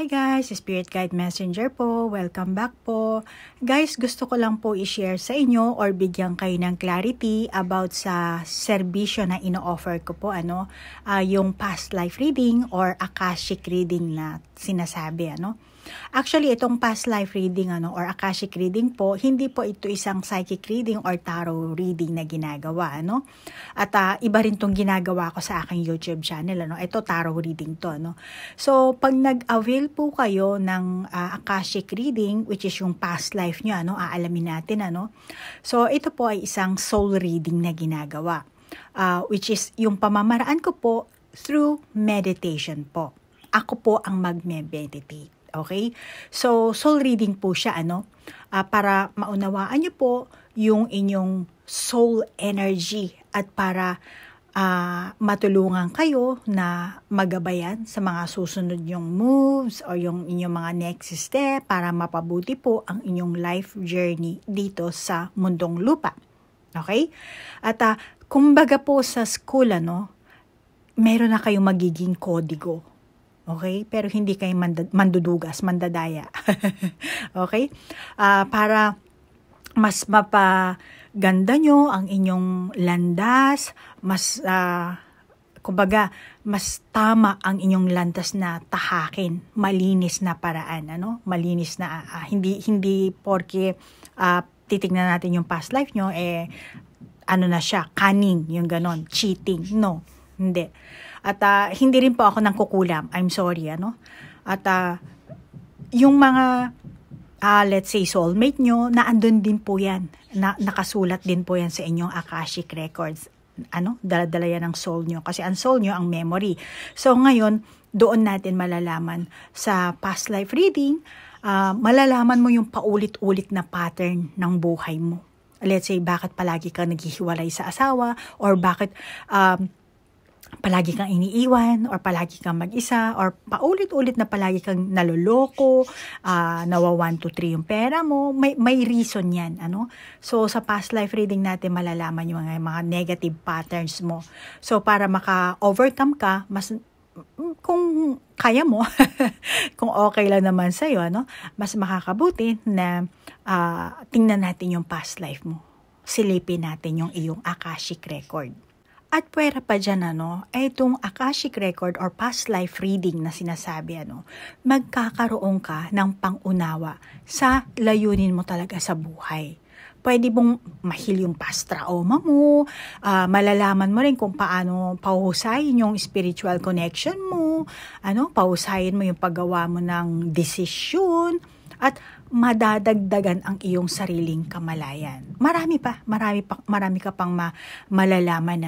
Hi guys, Spirit Guide Messenger po. Welcome back po. Guys, gusto ko lang po i-share sa inyo or bigyan kayo ng clarity about sa serbisyo na ino-offer ko po, yung past life reading or Akashic reading na sinasabi, Actually, itong past life reading or Akashic reading po, hindi po ito isang psychic reading or tarot reading na ginagawa, At iba rin tong ginagawa ko sa aking YouTube channel, Ito tarot reading to, So, pag nag-avail po kayo ng Akashic reading, which is yung past life nyo, aalamin natin, So, ito po ay isang soul reading na ginagawa, which is yung pamamaraan ko po through meditation po. Ako po ang magme-meditate. Okay? So, soul reading po siya, para maunawaan nyo po yung inyong soul energy at para matulungan kayo na magabayan sa mga susunod yung moves o yung inyong mga next step para mapabuti po ang inyong life journey dito sa mundong lupa. Okay? At kumbaga po sa school, meron na kayong magiging kodigo. Okay? Pero hindi kayo mandudugas, mandadaya. Okay? Para mas mapaganda nyo ang inyong landas, kumbaga, mas tama ang inyong landas na tahakin, malinis na paraan, Malinis na, hindi porke titignan natin yung past life nyo, na siya, cunning, yung ganon, cheating, no, hindi. At hindi rin po ako nangkukulam. I'm sorry, At yung mga, let's say, soulmate nyo, naandun din po yan. Nakasulat din po yan sa inyong Akashic Records. Dala-dala yan ang soul nyo. Kasi ang soul nyo, ang memory. So, ngayon, doon natin malalaman sa past life reading, malalaman mo yung paulit-ulit na pattern ng buhay mo. Let's say, bakit palagi ka naghihiwalay sa asawa or bakit palagi kang iniiwan or palagi kang mag-isa or paulit-ulit na palagi kang naloloko, nawa 1, 2, 3 yung pera mo, may reason yan, So, sa past life reading natin malalaman yung mga negative patterns mo. So, para maka-overcome ka, kung kaya mo, kung okay lang naman sa'yo, mas makakabuti na tingnan natin yung past life mo. Silipin natin yung iyong Akashic record. At pwera pa dyan, itong Akashic record or past life reading na sinasabi, magkakaroon ka ng pangunawa sa layunin mo talaga sa buhay. Pwede mong mahil yung past trauma mo, malalaman mo rin kung paano pahusayin yung spiritual connection mo, pahusayin mo yung paggawa mo ng desisyon, at madadagdagan ang iyong sariling kamalayan. Marami ka pang malalaman,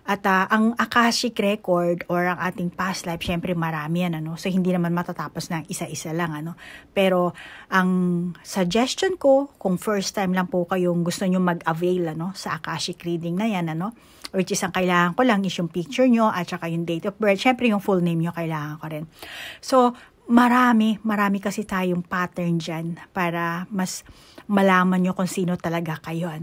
At ang Akashic record or ang ating past life, syempre marami yan, So hindi naman matatapos ng isa-isa lang, Pero ang suggestion ko, kung first time lang po kayong gusto nyo mag-avail, sa Akashic reading na yan, which is ang kailangan ko lang is yung picture nyo at saka yung date of birth. Syempre yung full name nyo kailangan ko rin. So, marami kasi tayong pattern dyan para mas malaman nyo kung sino talaga kayo,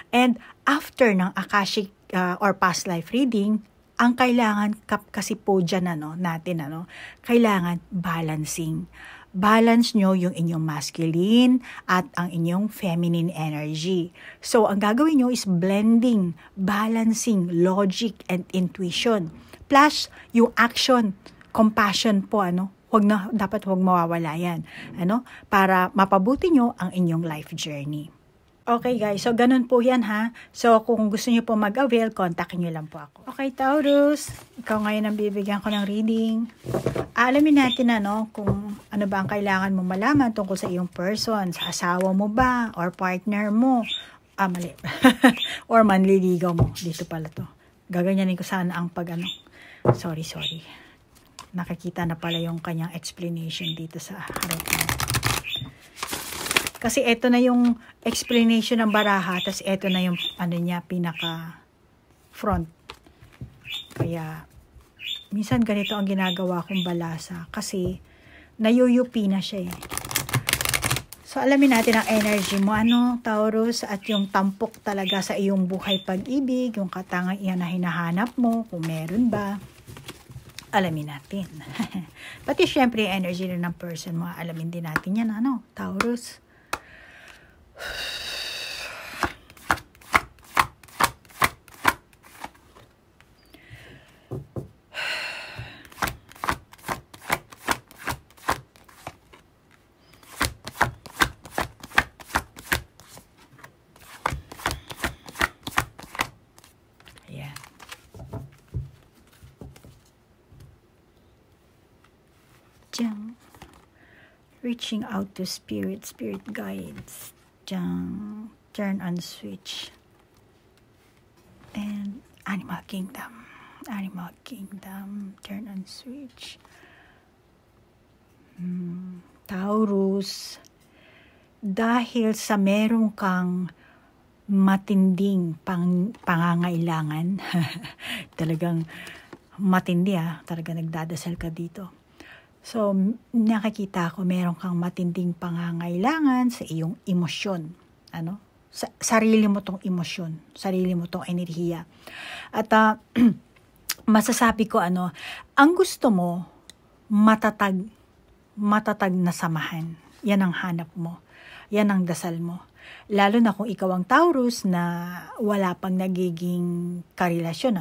And after ng Akashic or past life reading, ang kailangan kasi po dyan, natin, kailangan balancing. Balance nyo yung inyong masculine at ang inyong feminine energy. So, ang gagawin nyo is blending, balancing, logic, and intuition. Plus, yung action, compassion po, dapat huwag mawawala yan, para mapabuti nyo ang inyong life journey. Okay guys, so ganun po yan ha. So kung gusto nyo po mag-avail, kontakin nyo lang po ako. Okay Taurus, ikaw ngayon ang bibigyan ko ng reading. Alamin natin kung ano ba ang kailangan mo malaman tungkol sa iyong person, sa asawa mo ba, or partner mo. Mali. Or manliligaw mo. Dito pala to. Gaganyanin ko sana ang Sorry. Nakikita na pala yung kanyang explanation dito sa harap mo. Kasi ito na yung explanation ng baraha, tapos ito na yung pinaka front. Kaya minsan ganito ang ginagawa kong balasa kasi nayuyupi na siya . So alamin natin ang energy mo, Taurus, at yung tampok talaga sa iyong buhay pag-ibig, yung katangian na hinahanap mo, kung meron ba. alamin natin. Pati syempre, energy rin ng person mo, alamin din natin yan, ano, Taurus. Reaching out to spirit guides. Turn on switch. And animal kingdom, turn on switch. Taurus, dahil sa meron kang matinding pangangailangan, talagang matindi talagang nagdadasal ka dito. So, nakikita ko meron kang matinding pangangailangan sa iyong emosyon. Ano? Sarili mo tong emosyon. Sarili mo tong enerhiya. At masasabi ko ang gusto mo, matatag na samahan. Yan ang hanap mo. Yan ang dasal mo. Lalo na kung ikaw ang Taurus na wala pang nagiging karelasyon,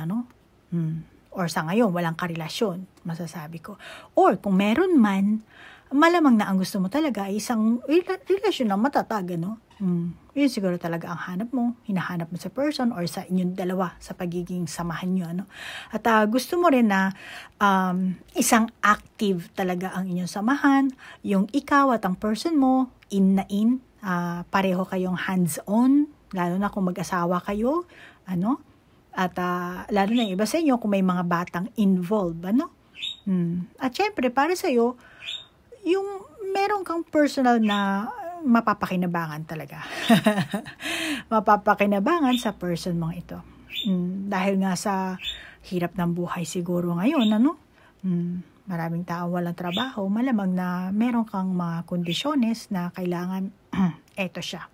or sa ngayon, walang karelasyon, masasabi ko. Or kung meron man, malamang na ang gusto mo talaga ay isang relasyon na matatag, Yun siguro talaga ang hanap mo, hinahanap mo sa person or sa inyong dalawa sa pagiging samahan nyo, At gusto mo rin na isang active talaga ang inyong samahan, yung ikaw at ang person mo, pareho kayong hands-on, lalo na kung mag-asawa kayo, At lalo na iba sa inyo kung may mga batang involved, At syempre, para sa iyo, yung meron kang personal na mapapakinabangan talaga. Mapapakinabangan sa person mong ito. Dahil nga sa hirap ng buhay siguro ngayon, maraming tao walang trabaho, malamang na meron kang mga kondisyones na kailangan, eto siya.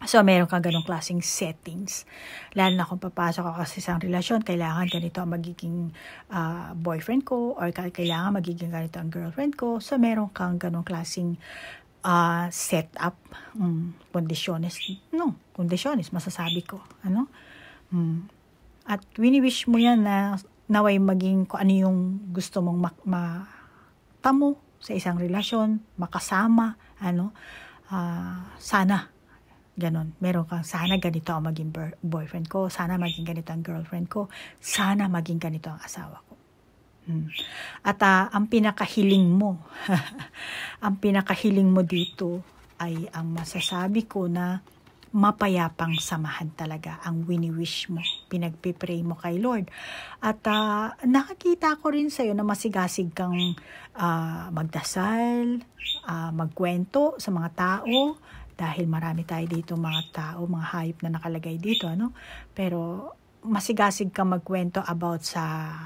So, meron kang ganong klaseng settings. Lalo na kung papasok ako sa isang relasyon, kailangan ganito ang magiging boyfriend ko or kailangan magiging ganito ang girlfriend ko. So, meron kang ganong klaseng setup, kondisyones. Kondisyones, masasabi ko. At wini-wish mo yan na naway maging kung ano yung gusto mong matamo sa isang relasyon, makasama, sana. Ganon. Meron kang, sana ganito ang maging boyfriend ko, sana maging ganito ang girlfriend ko, sana maging ganito ang asawa ko. At ang pinakahiling mo, ang pinakahiling mo dito ay ang masasabi ko na mapayapang samahan talaga ang wini-wish mo, pinagpipray mo kay Lord. At nakakita ko rin sa'yo na masigasig kang magdasal, magkwento sa mga tao, dahil marami tayo dito mga tao, mga hayop na nakalagay dito, Pero masigasig kang magkwento about sa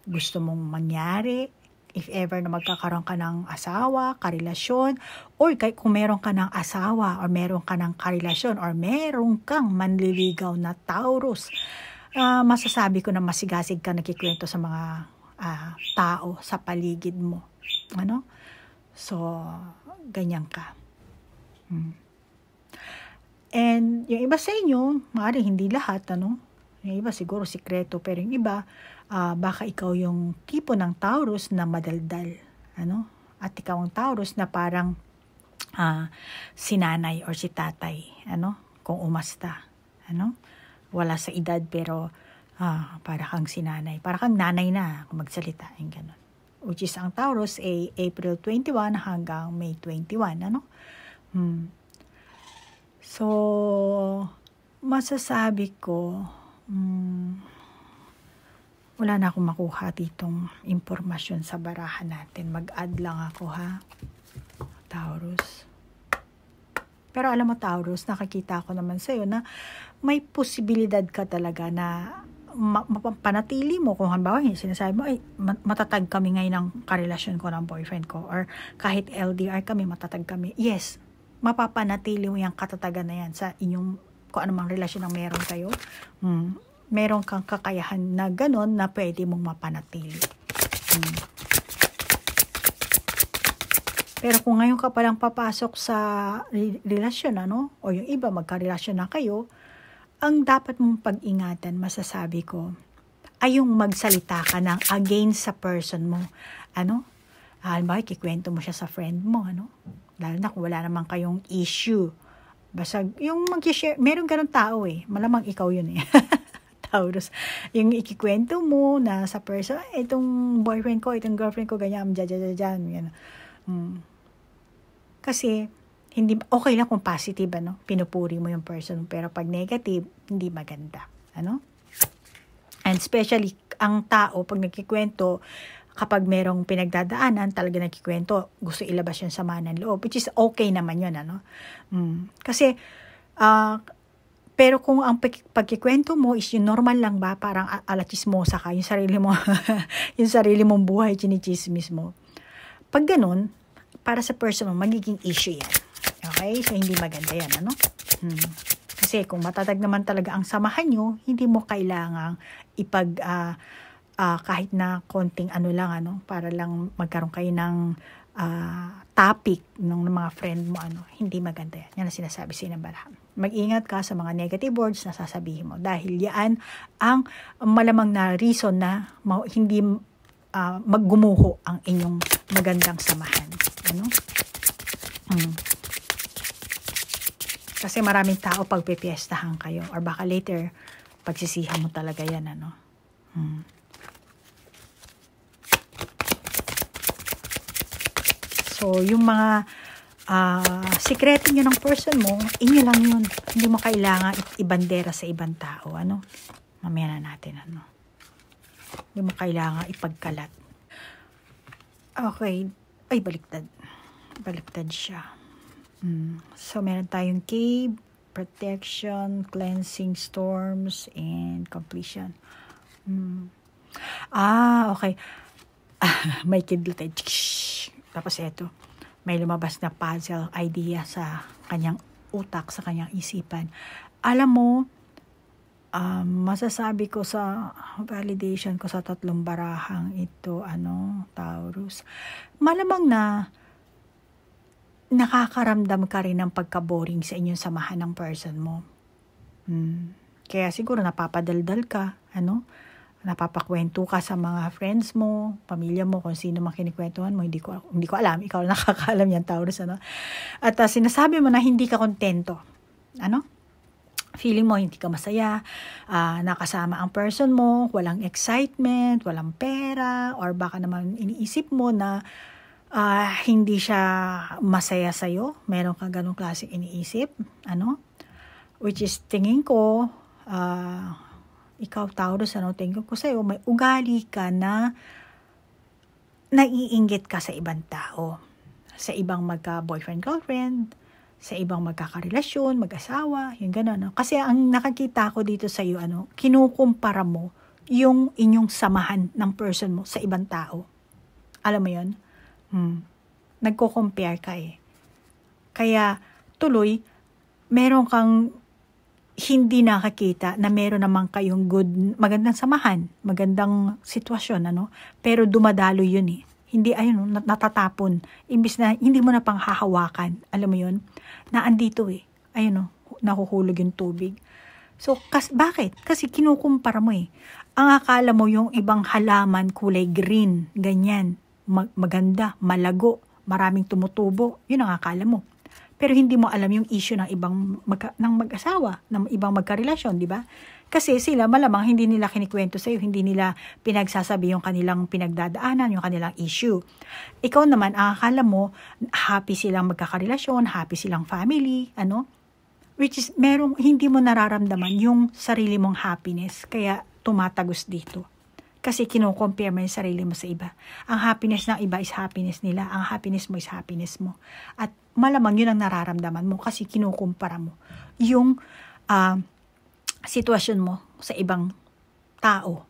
gusto mong mangyari, if ever na magkakaroon ka ng asawa, karelasyon, or kung meron ka ng asawa, or meron ka ng karelasyon, or meron kang manliligaw na Taurus, masasabi ko na masigasig ka nagkikwento sa mga tao sa paligid mo. So, ganyan ka. And yung iba sa inyo, maaaring hindi lahat, yung iba siguro sikreto, pero yung iba, baka ikaw yung tipo ng Taurus na madaldal, at ikaw ang Taurus na parang si nanay or si tatay, kung umasta, wala sa edad pero para kang si nanay, para kang nanay na kung magsalita, yung ganun. Which is ang Taurus ay April 21 hanggang May 21, So, masasabi ko, wala na akong makuha ditong impormasyon sa barahan natin. Mag-add lang ako, Taurus. Pero alam mo, Taurus, nakikita ko naman sa'yo na may posibilidad ka talaga na panatili mo. Kung halimbawa, sinasabi mo, matatag kami ngayon ng karelasyon ko ng boyfriend ko, or kahit LDR kami, matatag kami. Yes, mapapanatili mo yung katatagan na yan sa inyong, kung anumang relasyon ang meron kayo. Meron kang kakayahan na ganon na pwede mong mapanatili. Pero kung ngayon ka palang papasok sa relasyon, ano, o yung iba magkarelasyon na kayo, ang dapat mong pag-ingatan, masasabi ko, ay yung magsalita ka ng against sa person mo. Ano? Halimbawa, kikwento mo siya sa friend mo, ano? Lalo na kung wala naman kayong issue. Basta yung mag-share, meron ganun tao eh. Malamang ikaw yun eh. Taurus. Yung ikikwento mo na sa person, itong boyfriend ko, itong girlfriend ko, ganyan, dyan. Kasi, hindi, okay lang kung positive, ano? Pinupuri mo yung person. Pero pag negative, hindi maganda. Ano? And especially, ang tao, pag nagkikwento, kapag merong pinagdadaanan, talaga nagkikwento, gusto ilabas yung sama ng loob, which is okay naman yun, ano? Kasi, pero kung ang pagkikwento mo is yung normal lang ba, parang alatismosa ka, yung sarili mo, yung sarili mong buhay, chinichismis mo. Pag ganun, para sa person mo, magiging issue yan. Okay? So, hindi maganda yan, ano? Kasi kung matatag naman talaga ang samahan nyo, hindi mo kailangang kahit na konting ano lang, ano, para lang magkaroon kayo ng topic ng mga friend mo, ano, hindi maganda yan. Yan ang sinasabi sa Barahan. Mag-ingat ka sa mga negative words na sasabihin mo. Dahil yan ang malamang na reason na hindi maggumuho ang inyong magandang samahan. Ano? Kasi maraming tao pagpipiestahan kayo or baka later pagsisihan mo talaga yan, ano? So, yung mga sikreto nyo ng person mo, inyo lang yun. Hindi mo kailangan ibandera sa ibang tao, ano? Mamaya na natin, ano? Hindi mo kailangan ipagkalat. Okay. Ay, baliktad. Baliktad siya. So, meron tayong cave, protection, cleansing, storms, and completion. Okay. May kidlat. Tapos ito, may lumabas na puzzle idea sa kanyang utak, sa kanyang isipan. Alam mo, masasabi ko sa validation ko sa 3 barahang ito, Taurus, malamang na nakakaramdam ka rin ng pagka-boring sa inyong samahan ng person mo. Kaya siguro napapadaldal ka, napapakwento ka sa mga friends mo, pamilya mo, kung sino man kinikwentuhan mo, hindi ko alam, ikaw nakakaalam yan, Taurus, At sinasabi mo na hindi ka kontento, feeling mo hindi ka masaya, nakasama ang person mo, walang excitement, walang pera, or baka naman iniisip mo na hindi siya masaya sa'yo, meron kang ganong klaseng iniisip, which is tingin ko, ikaw Taurus, tingin ko sa'yo, may ugali ka na naiinggit ka sa ibang tao, sa ibang magka-boyfriend, girlfriend, sa ibang magkakarelasyon, mag-asawa, yung gano'n. Kasi ang nakakita ko dito sa iyo, kinukumpara mo yung inyong samahan ng person mo sa ibang tao. Alam mo yun? Nagko-compare ka eh. Kaya tuloy, meron kang hindi nakakita na meron naman kayong magandang samahan, magandang sitwasyon, pero dumadalo yun eh. Hindi, natatapon. Imbis na, hindi mo na pang hahawakan. Alam mo yun? Na andito eh. Nahuhulog yung tubig. So, bakit? Kasi kinukumpara mo eh. Ang akala mo yung ibang halaman, kulay green, ganyan, maganda, malago, maraming tumutubo. Yun ang akala mo. Pero hindi mo alam yung issue ng ibang ng mag-asawa, ng ibang magkarelasyon, di ba? Kasi sila malamang hindi nila kinikwento sa iyo, hindi nila pinagsasabi yung kanilang pinagdadaanan, yung kanilang issue. Ikaw naman, ang akala mo, happy silang magkakarelasyon, happy silang family, which is, hindi mo nararamdaman yung sarili mong happiness, kaya tumatagos dito. Kasi kinukompare mo yung sarili mo sa iba. Ang happiness ng iba is happiness nila, ang happiness mo is happiness mo. At malamang yun ang nararamdaman mo kasi kinukumpara mo yung sitwasyon mo sa ibang tao.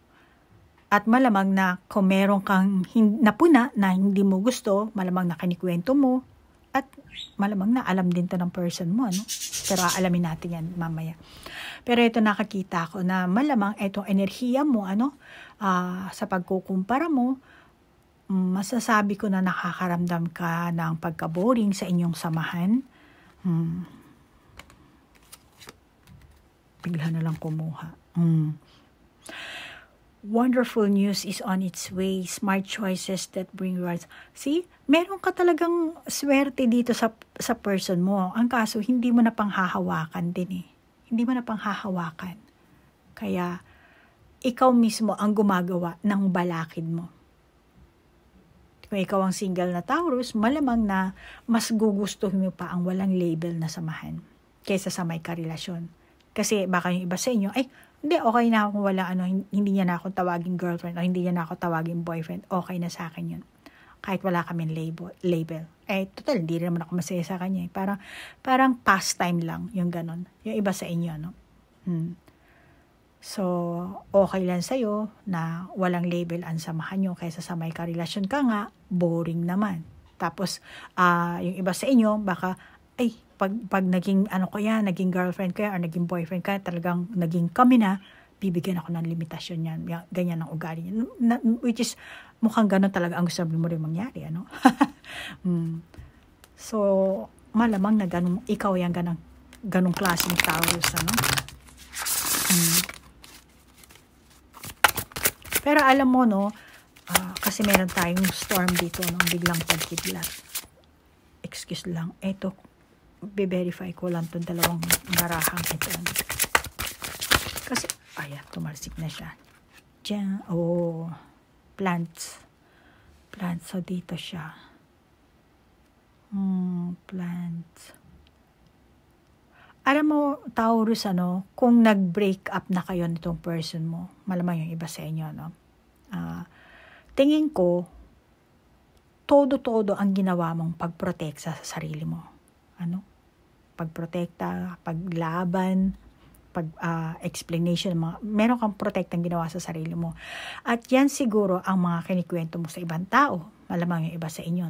At malamang na kung meron kang napuna na hindi mo gusto, malamang na kinikwento mo, at malamang na alam din to ng person mo, Pero aalamin natin yan mamaya. Pero ito nakakita ko na malamang itong enerhiya mo, sa pagkukumpara mo, masasabi ko na nakakaramdam ka ng pagka-boring sa inyong samahan. Bigla na lang kumuha. Wonderful news is on its way. Smart choices that bring rewards. See, meron ka talagang swerte dito sa person mo. Ang kaso, hindi mo na panghahawakan din eh. Hindi mo na panghahawakan. Kaya, ikaw mismo ang gumagawa ng balakid mo. Kung ikaw ang single na Taurus, malamang na mas gugustuhin mo pa ang walang label na samahan kaysa sa may karelasyon. Kasi baka yung iba sa inyo, ay, hindi, okay na ako wala, hindi niya na ako tawaging girlfriend o hindi niya na ako tawaging boyfriend. Okay na sa akin yun. Kahit wala kaming label. Total, hindi rin naman ako masaya sa kanya. Parang pastime lang, yung ganon. Yung iba sa inyo, no? So, okay lang sa'yo na walang label ang samahan nyo kaysa sa may karelasyon ka nga, boring naman. Tapos, yung iba sa inyo, baka, pag naging naging girlfriend ko yan or naging boyfriend ka, talagang naging kami na, bibigyan ako ng limitasyon yan. Ganyan ang ugali niya. Which is, mukhang gano'n talaga ang gusto mo rin mangyari, So, malamang na ganun, ikaw yung ganung klaseng Taurus, Pero alam mo, kasi meron tayong storm dito, biglang pagkidlat. Excuse lang, eto, be-verify ko lang itong dalawang marahang ito. Kasi, tumarsik na siya. Diyan, plants. So, dito siya. Plants. Alam mo, Taurus, kung nag-break up na kayo nitong person mo, malamang yung iba sa inyo, tingin ko, todo-todo ang ginawa mong pag-protect sa sarili mo. Pagprotekta, paglaban, explanation, meron kang protektang ginawa sa sarili mo. At yan siguro ang mga kinikwento mo sa ibang tao. Malamang yung iba sa inyo,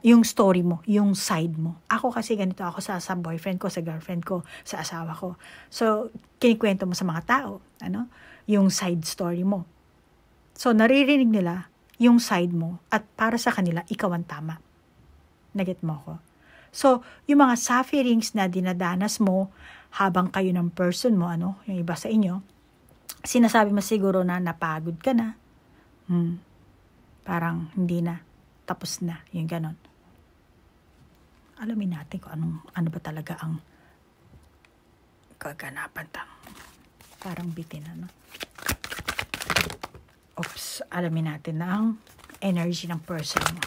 yung story mo, yung side mo. Ako kasi ganito ako sa boyfriend ko, sa girlfriend ko, sa asawa ko. So, kinikwento mo sa mga tao, yung side story mo. So, naririnig nila yung side mo at para sa kanila, ikaw ang tama. Naget mo ko. So, yung mga sufferings na dinadanas mo habang kayo ng person mo, yung iba sa inyo, sinasabi mo siguro na napagod ka na. Parang hindi na. Tapos na. Yung ganon. Alamin natin kung ano ba talaga ang kaganapan parang bitin, Oops. Alamin natin na ang energy ng person mo.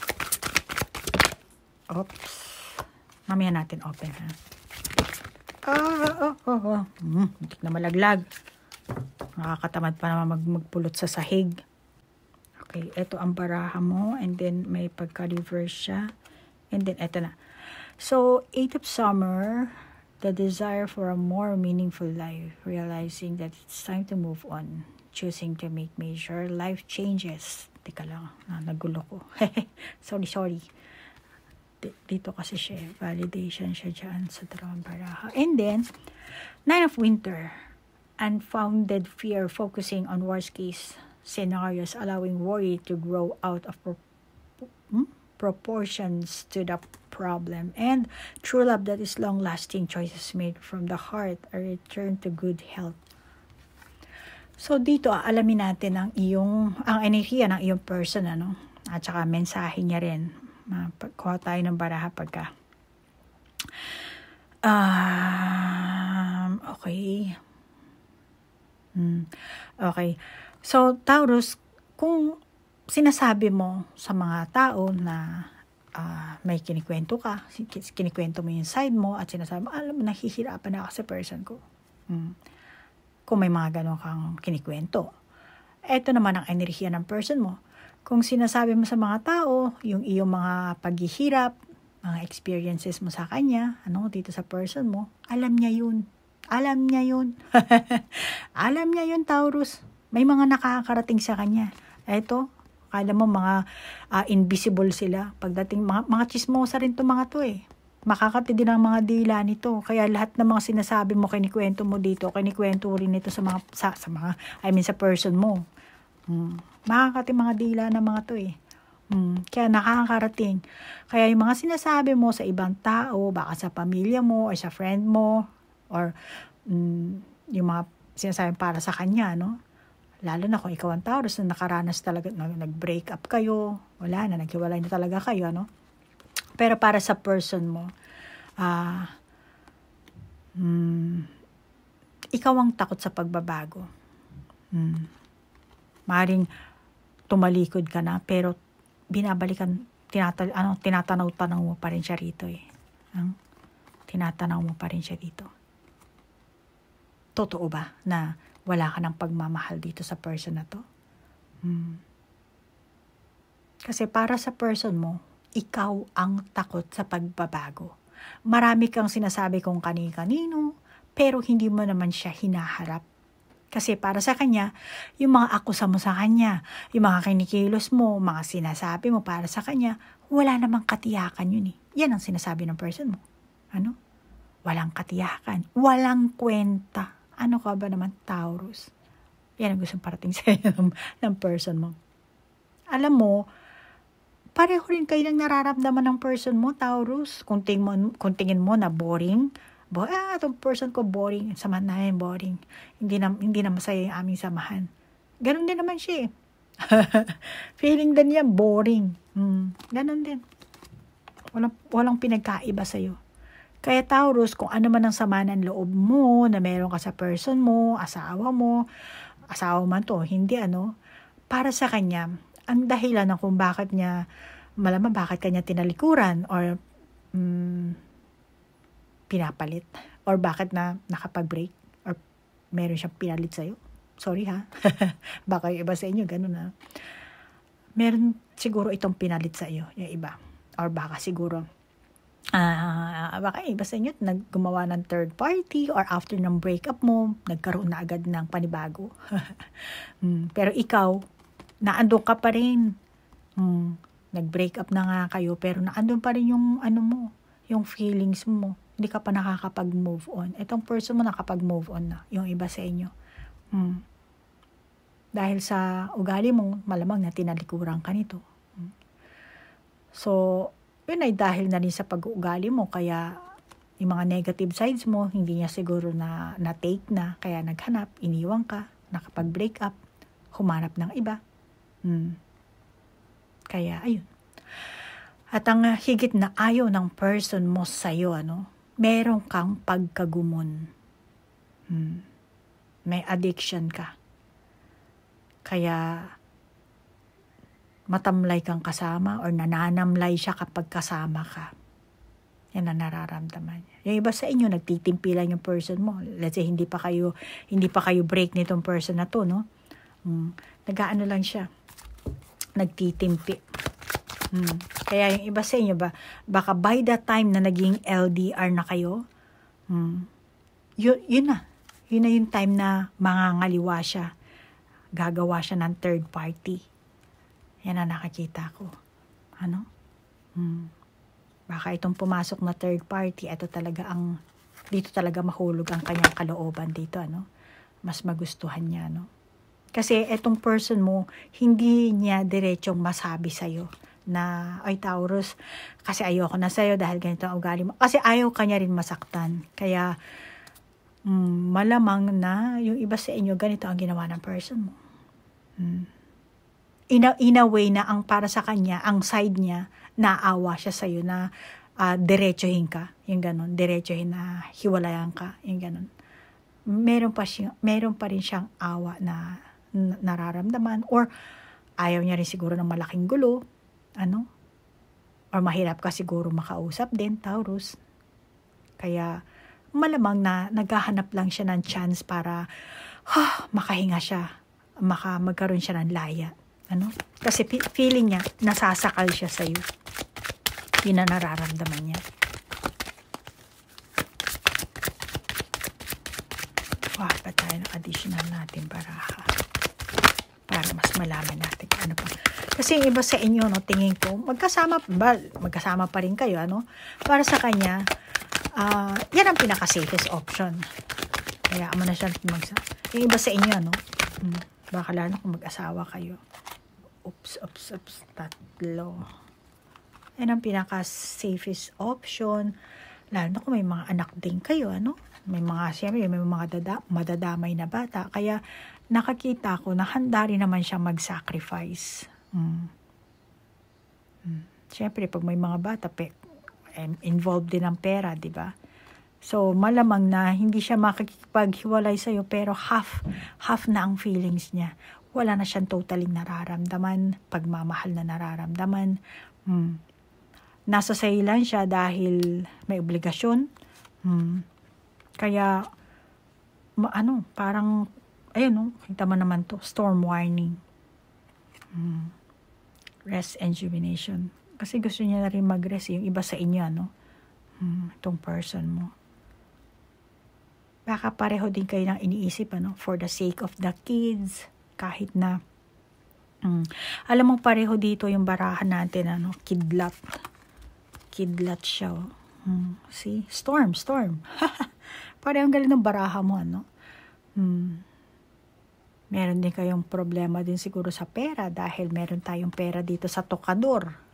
Oops. Mamaya natin open, ha? Hindi na malaglag. Nakakatamad pa naman magpulot sa sahig. Okay, ito ang baraha mo. And then, may pagka-reverse siya. And then, ito na. So, 8 of Summer, the desire for a more meaningful life. Realizing that it's time to move on. Choosing to make major life changes. Teka lang, nagulo ko. Sorry. Dito kasi siya, validation siya dyan sa dalawang baraha. And then, 9 of Winter, unfounded fear focusing on worst case scenarios, allowing worry to grow out of proportions to the problem. And true love that is long-lasting, choices made from the heart, a return to good health. So, dito, alamin natin ang enerhiya ng iyong person, at saka mensahe niya rin. Pagkuha tayo ng baraha pagka. Okay. Okay. So, Taurus, kung sinasabi mo sa mga tao na may kinikwento ka, kinikwento mo yung side mo, at sinasabi mo, alam mo, nahihirapan na ako sa person ko. Kung may mga ganon kang kinikwento. Ito naman ang enerhiya ng person mo. Kung sinasabi mo sa mga tao, yung iyong mga paghihirap, mga experiences mo sa kanya, dito sa person mo, alam niya yun. Alam niya yun. Alam niya yun, Taurus. May mga nakakarating sa kanya. Ito, kala mo mga invisible sila. Pagdating, mga chismosa rin to mga to eh. Makakati din ang mga dila nito. Kaya lahat ng mga sinasabi mo, kinikwento mo dito, kinikwento rin nito sa person mo. Makakating mga dila ng mga to eh. Kaya nakakarating. Kaya yung mga sinasabi mo sa ibang tao, baka sa pamilya mo, or sa friend mo, or yung mga sinasabi para sa kanya, no? Lalo na kung ikaw ang Taurus na nakaranas talaga, nag-break up kayo, wala na, naghiwalay na talaga kayo, no? Pero para sa person mo, ikaw ang takot sa pagbabago. Maring tumalikod ka na, pero binabalikan, tinatanaw-tanaw mo pa rin siya rito eh. Tinatanaw mo pa rin siya dito. Totoo ba na wala ka ng pagmamahal dito sa person na to? Kasi para sa person mo, ikaw ang takot sa pagbabago. Marami kang sinasabi kung kani-kanino, pero hindi mo naman siya hinaharap. Kasi para sa kanya, yung mga akusa mo sa kanya, yung mga kinikilos mo, mga sinasabi mo para sa kanya, wala namang katiyakan yun eh. Yan ang sinasabi ng person mo. Walang katiyakan. Walang kwenta. Ano ka ba naman, Taurus? Yan ang gusto parating sa inyo ng person mo. Alam mo, pareho rin kayo ng nararamdaman ng person mo, Taurus. Kung tingin mo na boring, itong person ko boring, samahan namin boring. Hindi na masaya yung aming samahan. Ganon din naman siya eh. Feeling din niya boring. Ganon din. Walang pinagkaiba sa'yo. Kaya Taurus, kung ano man ang sama ng loob mo, na meron ka sa person mo, asawa man to, hindi para sa kanya, ang dahilan ng kung bakit kanya tinalikuran or pinapalit or bakit na nakapag-break or meron siyang pinalit sa'yo. Sorry ha. Baka yung iba sa inyo, ganun na. Meron siguro itong pinalit sa'yo, yung iba. Or baka siguro, baka iba sa inyo, naggumawa ng third party or after ng breakup mo, nagkaroon na agad ng panibago. Pero ikaw, naandun ka pa rin. Nag-break up na nga kayo, pero naandun pa rin yung mo, yung feelings mo. Hindi ka pa nakakapag-move on. Itong person mo nakapag-move on na, yung iba sa inyo. Dahil sa ugali mo, malamang na tinalikuran ka nito. So, yun ay dahil na rin sa pag-uugali mo, kaya yung mga negative sides mo, hindi niya siguro na-take na, kaya naghanap, iniwan ka, nakapag-break up, humanap ng iba. Kaya, ayun. At ang higit na ayaw ng person mo sa'yo, meron kang pagkagumon. May addiction ka. Kaya, matamlay kang kasama or nananamlay siya kapag kasama ka. Yan ang nararamdaman niya. Yung iba sa inyo, nagtitimpilan yung person mo. Let's say, hindi pa kayo break nitong person na to, no? Nag-aano lang siya. Nagtitimpi. Kaya yung iba sa inyo baka by the time na naging LDR na kayo, yun na yung time na mangangaliwa siya. Gagawa siya ng third party. Yan ang nakakita ko. Baka itong pumasok na third party, dito talaga mahulog ang kanyang kalooban dito, Mas magustuhan niya, Kasi itong person mo, hindi niya diretsong masabi sa'yo na, ay Taurus, kasi ayoko na sa'yo dahil ganito ang ugali mo. Kasi ayaw ka niya rin masaktan. Kaya, malamang na yung iba sa inyo, ganito ang ginawa ng person mo. In a way na ang para sa kanya, ang side niya, naawa siya sa'yo na diretsohin ka. Yung ganon. Diretsohin na hiwalayan ka. Yung ganon. Meron pa rin siyang awa na nararamdaman or ayaw niya rin siguro ng malaking gulo. Or mahirap ka siguro makausap din, Taurus. Kaya malamang na naghahanap lang siya ng chance para makahinga siya. Magkaroon siya ng laya. Kasi feeling niya, nasasakal siya sa'yo. Yun na nararamdaman niya. Pa tayo ng additional natin para mas malaman natin ano pa. Kasi yung iba sa inyo, tingin ko, magkasama pa rin kayo, Para sa kanya, yan ang pinaka-safest option. Kaya mo na siya yung iba sa inyo, Baka lalo kung mag-asawa kayo. Oops, 3. Yan ang pinaka-safest option. Lalo na kung may mga anak din kayo, ano? Siyempre, may mga madadamay na bata. Kaya, nakakita ko na handa rin naman siya mag-sacrifice. Siyempre, pag may mga bata, involved din ang pera, di ba? So, malamang na hindi siya makikipaghiwalay sa'yo, pero half na ang feelings niya. Wala na siyang totally nararamdaman, pagmamahal na nararamdaman. Nasa sa'yo lang siya dahil may obligasyon. Kaya, parang, ayun, kita mo naman to, storm warning. Rest and rejuvenation. Kasi gusto niya na rin mag-rest, yung iba sa inyo, itong person mo. Baka pareho din kayo ng iniisip, for the sake of the kids, kahit na, alam mo pareho dito yung barahan natin, kidlat. Kidlat siya, see? Storm. Parehong galing ng baraha mo, Meron din kayong problema din siguro sa pera dahil meron tayong pera dito sa tokador,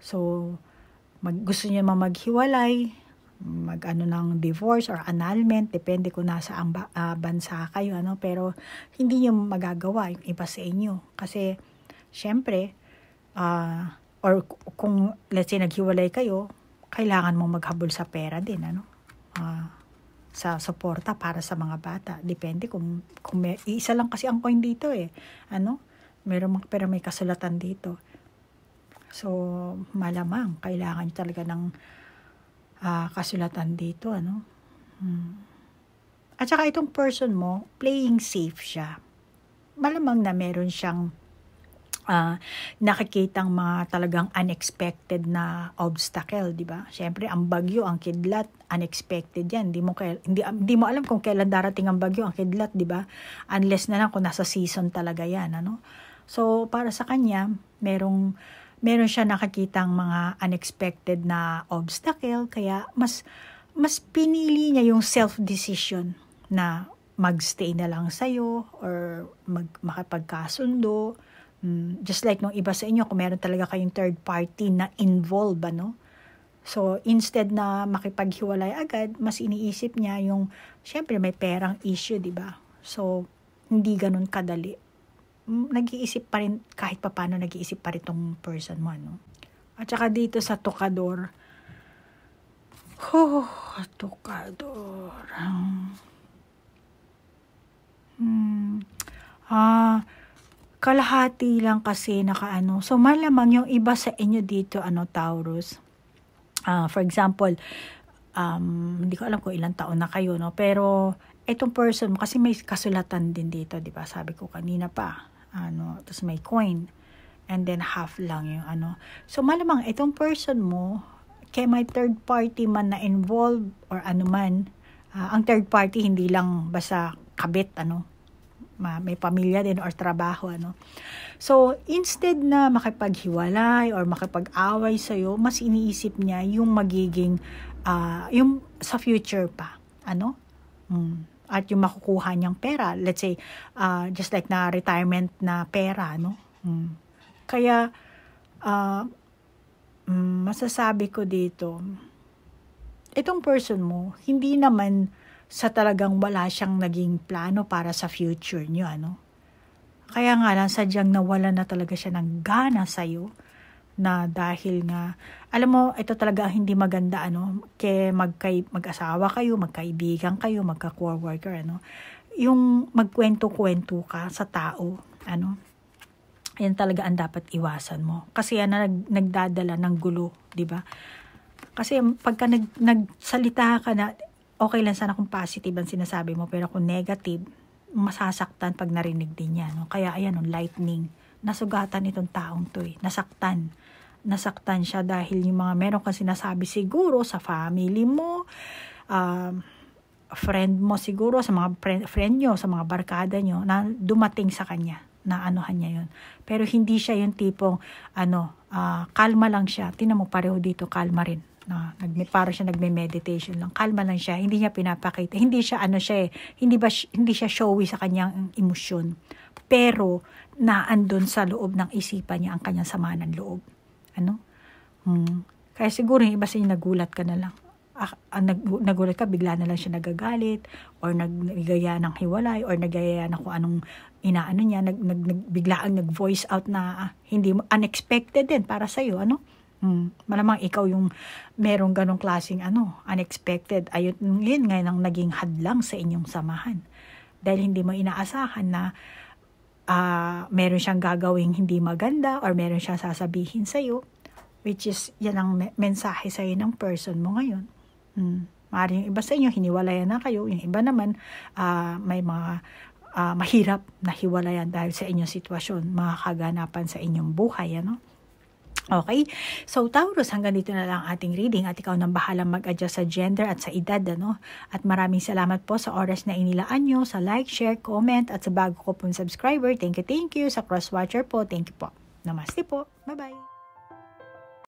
So, gusto niya maghiwalay, ng divorce or annulment, depende kung nasa ang bansa kayo, pero hindi niyo magagawa yung iba sa inyo. Kasi, syempre, or kung, let's say, naghiwalay kayo, kailangan mong maghabol sa pera din, sa suporta para sa mga bata. Depende kung isa lang kasi ang coin dito, pero may kasulatan dito. So, malamang, kailangan talaga ng kasulatan dito, At saka itong person mo, playing safe siya. Malamang na meron siyang nakikitang mga talagang unexpected na obstacle, di ba? Siyempre, ang bagyo, ang kidlat, unexpected yan. Hindi mo alam kung kailan darating ang bagyo, ang kidlat, di ba? Unless na lang kung nasa season talaga yan, So, para sa kanya, meron siya nakikitang mga unexpected na obstacle, kaya mas pinili niya yung self-decision na magstay na lang sa'yo or makipagkasundo. Just like nung iba sa inyo, kung meron talaga kayong third party na involved, So, instead na makipaghiwalay agad, mas iniisip niya yung, syempre may perang issue, di ba? So, hindi ganun kadali. Nag-iisip pa rin, kahit paano nag-iisip pa rin tong person mo, At saka dito sa tokador, tokador. Kalahati lang kasi So, malamang yung iba sa inyo dito, Taurus. For example, hindi ko alam kung ilang taon na kayo, pero itong person mo, kasi may kasulatan din dito, di ba? Sabi ko kanina pa, tapos may coin, and then half lang yung So, malamang itong person mo, kaya may third party man na involved, or man, ang third party, hindi lang basta kabit, may pamilya din or trabaho, So, instead na makipaghiwalay or makipag-away sa'yo, mas iniisip niya yung magiging, yung sa future pa, at yung makukuha niyang pera. Let's say, just like na retirement na pera, Kaya, masasabi ko dito, itong person mo, hindi naman sa talagang wala siyang naging plano para sa future niyo, Kaya nga lang, sadyang nawala na talaga siya ng gana sa'yo, na dahil nga, alam mo, ito talaga hindi maganda, kaya mag-asawa kayo, magkaibigan kayo, magka-co-worker, yung magkwento-kwento ka sa tao, yan talaga ang dapat iwasan mo. Kasi yan nagdadala ng gulo, di ba? Kasi pagka nagsalita ka na, okay lang sana kung positive ang sinasabi mo, pero kung negative, masasaktan pag narinig din yan. Kaya ayan, lightning, nasugatan itong taong to, nasaktan siya dahil yung mga meron kang sinasabi siguro sa family mo, friend mo siguro, sa mga friend nyo, sa mga barkada nyo, na dumating sa kanya, na anuhan niya yun. Pero hindi siya yung tipong, kalma lang siya. Tingnan mo, pareho dito, kalma rin. No, para siya nagme-meditation lang. Kalma lang siya. Hindi niya pinapakita. Hindi siya hindi siya showy sa kanyang emosyon. Pero naandun sa loob ng isipan niya ang kanyang sama ng loob. Ano? Kaya siguro yung iba sa inyo nagulat ka na lang. Nagulat ka, bigla na lang siya nagagalit or naggaya ng hiwalay or naggaya ng kung anong inaano niya, biglaang nag-voice out na hindi unexpected din para sa iyo, ano? Malamang ikaw yung merong ganong klaseng unexpected. Yun ngayon ang naging hadlang sa inyong samahan. Dahil hindi mo inaasahan na meron siyang gagawing hindi maganda or meron siyang sasabihin sa'yo, which is yan ang mensahe sa'yo ng person mo ngayon. Maaaring yung iba sa inyo, hiniwalayan na kayo. Yung iba naman, may mga mahirap na hiwalayan dahil sa inyong sitwasyon, mga kaganapan sa inyong buhay, ano? Okay? So, Taurus, hanggang dito na lang ating reading at ikaw nang bahalang mag-adjust sa gender at sa edad, ano? At maraming salamat po sa oras na inilaan nyo, sa like, share, comment, at sa bago ko pong subscriber. Thank you. Sa cross-watcher po, thank you po. Namaste po. Bye-bye.